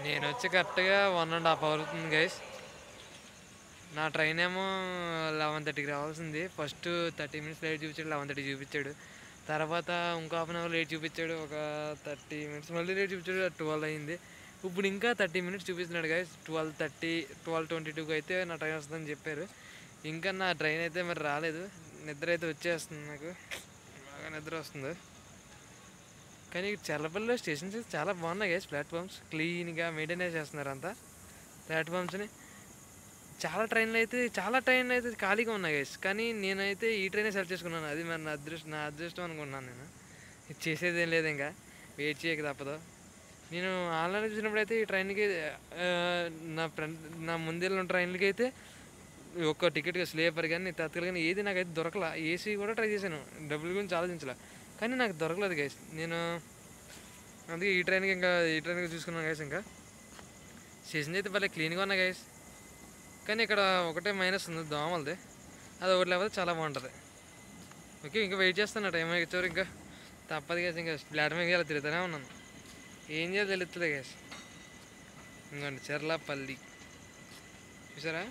నేను వచ్చి కరెక్ట్‌గా 1 ½ అవర్ అవుతుంది గైస్. నా ట్రైన్ ఏమో 11:30కి రావాల్సింది. ఫస్ట్ 30 మినిట్స్ లేట్ చూపించాడు, 11:30 చూపించాడు. తర్వాత ఇంకో హాఫ్ అన్ అవర్ లేట్ చూపించాడు, ఒక 30 మినిట్స్ మళ్ళీ లేట్ చూపించాడు, 12 అయింది. ఇప్పుడు ఇంకా 30 మినిట్స్ చూపిస్తున్నాడు గైస్. 12:30, 12:22కి అయితే నా ట్రైన్ వస్తుందని చెప్పారు. ఇంకా నా ట్రైన్ అయితే మరి రాలేదు. నిద్ర అయితే వచ్చేస్తుంది నాకు, బాగా నిద్ర వస్తుంది. కానీ చల్లపల్లిలో స్టేషన్స్ అయితే చాలా బాగున్నాయి గైస్. ప్లాట్ఫామ్స్ క్లీన్గా మెయింటైన్ చేస్తున్నారు అంతా ప్లాట్ఫామ్స్ని. చాలా ట్రైన్లు అయితే ఖాళీగా ఉన్నాయి గైస్. కానీ నేనైతే ఈ ట్రైనే సెలెక్ట్ చేసుకున్నాను. అది మరి నా అదృష్టం అనుకున్నాను నేను. ఇది చేసేది ఏం లేదు, ఇంకా వెయిట్ చేయక తప్పదు. నేను ఆన్లైన్లో చూసినప్పుడు అయితే ఈ ట్రైన్కి ఆ, నా ముందెళ్ళిన ట్రైన్లకి అయితే ఒక్క టికెట్గా స్లీపర్ కానీ తత్కాల్ కానీ ఏది నాకైతే దొరకలా. ఏసీ కూడా ట్రై చేశాను, డబ్బుల గురించి ఆలోచించలే, కానీ నాకు దొరకలేదు గైస్. నేను అందుకే ఈ ట్రైన్కి చూసుకున్నాను గైస్. ఇంకా స్టేషన్ అయితే భలే క్లీన్గా ఉన్నాయి గైస్. కానీ ఇక్కడ ఒకటే మైనస్ ఉంది, దోమలది. అది ఒకటి లేకపోతే చాలా బాగుంటుంది. ఓకే, ఇంకా వెయిట్ చేస్తాను టైం వచ్చారు. ఇంకా తప్పదు గేస్, ఇంకా ప్లాట్ఫామ్ ఇలా తిరుగుతూనే ఉన్నాను. ఏం చేయాలో తెలుస్తుంది గేస్. ఇంకోండి చెర్లపల్లి చూసారా.